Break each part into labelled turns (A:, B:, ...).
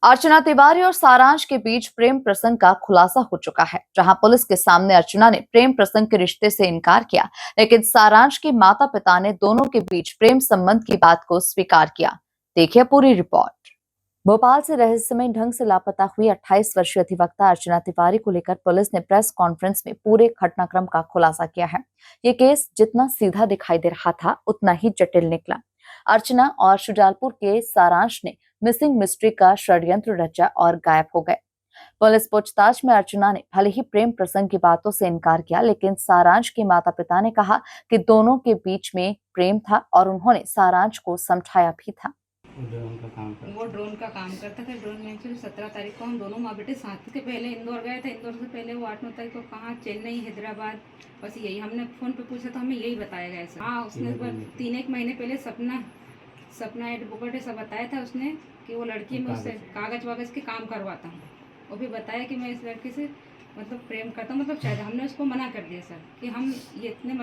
A: अर्चना तिवारी और सारांश के बीच प्रेम प्रसंग का खुलासा हो चुका है। जहां पुलिस के सामने अर्चना ने प्रेम प्रसंग के रिश्ते से इनकार किया, लेकिन सारांश के माता पिता ने दोनों के बीच प्रेम संबंध की बात को स्वीकार किया। देखिए पूरी रिपोर्ट। भोपाल से रहस्यमय ढंग से लापता हुई 28 वर्षीय अधिवक्ता अर्चना तिवारी को लेकर पुलिस ने प्रेस कॉन्फ्रेंस में पूरे घटनाक्रम का खुलासा किया है। ये केस जितना सीधा दिखाई दे रहा था, उतना ही जटिल निकला। अर्चना और शुजालपुर के सारांश ने मिसिंग मिस्ट्री का षड्यंत्र रचा और गायब हो गए। पुलिस पूछताछ में अर्चना ने भले ही प्रेम प्रसंग की बातों से इनकार किया, लेकिन सारांश के माता पिता ने कहा कि दोनों के बीच में प्रेम था और उन्होंने सारांश को समझाया भी था।
B: वो ड्रोन का काम करता था। ड्रोन में एक्चुअली 17 तारीख को हम दोनों माँ बेटे साथ के पहले इंदौर गए थे। इंदौर से पहले वो 8-9 तारीख को कहाँ, चेन्नई, हैदराबाद, बस यही हमने फ़ोन पे पूछा तो हमें यही बताया गया सर। हाँ, उसने 3-1 महीने पहले सपना एडवोकेट ऐसा बताया था उसने कि वो लड़की में उससे कागज़ वागज के काम करवाता हूँ। वो भी बताया कि मैं इस लड़के से मतलब प्रेम करता हूँ, मतलब शायद हमने उसको मना कर दिया सर कि हम ये इतने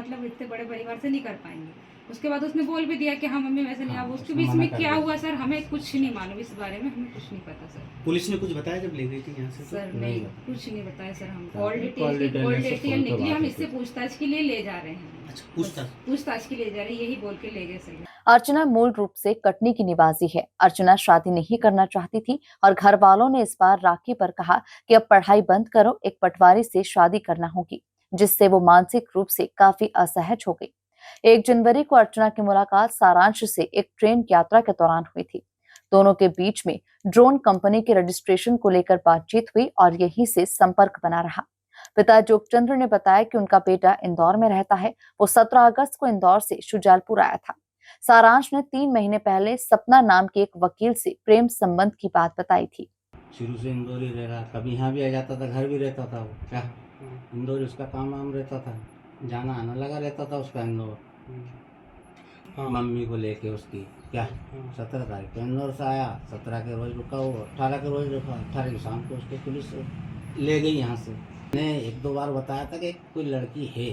B: बड़े परिवार से नहीं कर पाएंगे। उसके बाद उसने बोल भी दिया कि हाँ मम्मी वैसे नहीं। अब उसके बीच में क्या हुआ सर, हमें कुछ नहीं मालूम, इस बारे में हमें कुछ नहीं पता सर।
C: पुलिस ने कुछ बताया जब ले गई थी यहाँ से?
B: सर नहीं, कुछ नहीं बताया सर। हम कॉल डिटेल निकली, हम इससे पूछताछ के लिए ले जा रहे हैं।
C: अच्छा, पूछताछ
B: के लिए जा रहे हैं, यही बोल के ले गए सर।
A: अर्चना मूल रूप से कटनी की निवासी है। अर्चना शादी नहीं करना चाहती थी और घर वालों ने इस बार राखी पर कहा कि अब पढ़ाई बंद करो, एक पटवारी से शादी करना होगी, जिससे वो मानसिक रूप से काफी असहज हो गई। 1 जनवरी को अर्चना की मुलाकात सारांश से एक ट्रेन यात्रा के दौरान हुई थी। दोनों के बीच में ड्रोन कंपनी के रजिस्ट्रेशन को लेकर बातचीत हुई और यहीं से संपर्क बना रहा। पिता जोगचंद्र ने बताया कि उनका बेटा इंदौर में रहता है। वो 17 अगस्त को इंदौर से शुजालपुर आया था। सारांश ने 3 महीने पहले सपना नाम के एक वकील से प्रेम संबंध की बात बताई थी।
D: शुरू से इंदौर ही रह रहा, कभी यहाँ भी आ जाता था, घर भी रहता था वो। क्या इंदौर उसका काम वाम रहता था, जाना आना लगा रहता था उसका इंदौर। मम्मी को लेके उसकी क्या 17 तारीख को इंदौर से आया, 17 के रोज रुका वो, 18 के रोज रुका, 18 की शाम को उसको पुलिस ले गई यहाँ से। ने 1-2 बार बताया था कि कोई लड़की है,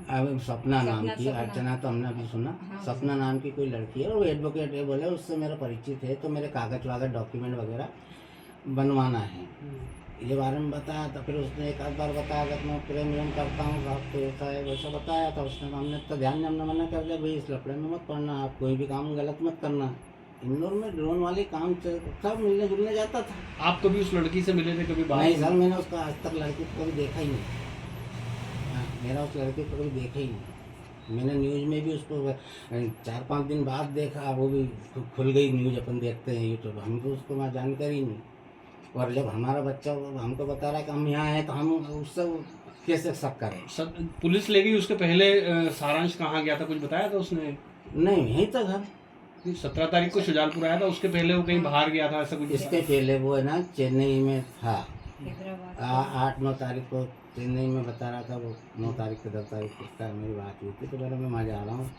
D: अब सपना नाम की, अर्चना तो हमने अभी सुना, सपना नाम की कोई लड़की है और वो एडवोकेट है। बोले उससे मेरा परिचित है, तो मेरे कागज वागज डॉक्यूमेंट वगैरह बनवाना है, ये बारे में बताया था। फिर उसने एक आध बार बताया कि मैं प्रेम करता हूँ, आपको ऐसा है वैसा बताया था उसने। हमने तो ध्यान में हमने मना कर दिया, भाई इस लफड़े में मत पड़ना, आप कोई भी काम गलत मत करना। इंदौर में ड्रोन वाले काम सब मिलने जुलने जाता था।
C: आप कभी उस लड़की से मिले थे? कभी बात
D: नहीं सर, मैंने उसका आज तक लड़की को कभी देखा ही नहीं। मेरा उस लड़के को कभी देखा ही नहीं। मैंने न्यूज़ में भी उसको 4-5 दिन बाद देखा, वो भी खुल गई न्यूज़, अपन देखते हैं यूट्यूब, हमको उसको वहाँ जानकारी नहीं। और जब हमारा बच्चा हमको बता रहा है कि हम यहाँ हैं, तो हम उससे कैसे शक करें?
C: पुलिस ले गई, उसके पहले सारांश कहाँ गया था, कुछ बताया था उसने?
D: नहीं, यहीं तो घर
C: 17 तारीख को शुजालपुर आया था, उसके पहले वो कहीं बाहर गया था ऐसा कुछ?
D: इसके पहले वो है ना चेन्नई में था। 8-9 तारीख को चेन्नई में बता रहा था वो। 9 तारीख को 10 तारीख को मेरी बात हुई थी, तो बोला मैं वहाँ जा रहा हूँ।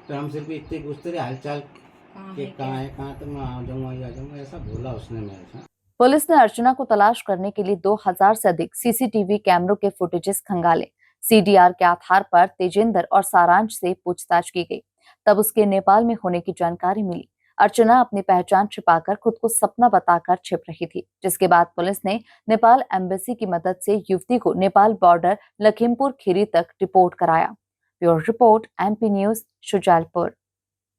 D: तो हम सिर्फ इतने पूछते रहे हालचाल कि कहाँ है, कहाँ, तो मैं आ जाऊँगा ऐसा बोला उसने मेरे साथ।
A: पुलिस ने अर्चना को तलाश करने के लिए 2000 से अधिक सीसीटीवी कैमरों के फुटेजेस खंगाले। सीडीआर के आधार पर तेजेंद्र और सारांश से पूछताछ की गई, तब उसके नेपाल में होने की जानकारी मिली। अर्चना अपनी पहचान छिपाकर खुद को सपना बताकर छिप रही थी, जिसके बाद पुलिस ने नेपाल एम्बेसी की मदद से युवती को नेपाल बॉर्डर लखीमपुर खीरी तक रिपोर्ट कराया। Bureau report, MP news, Shujalpur.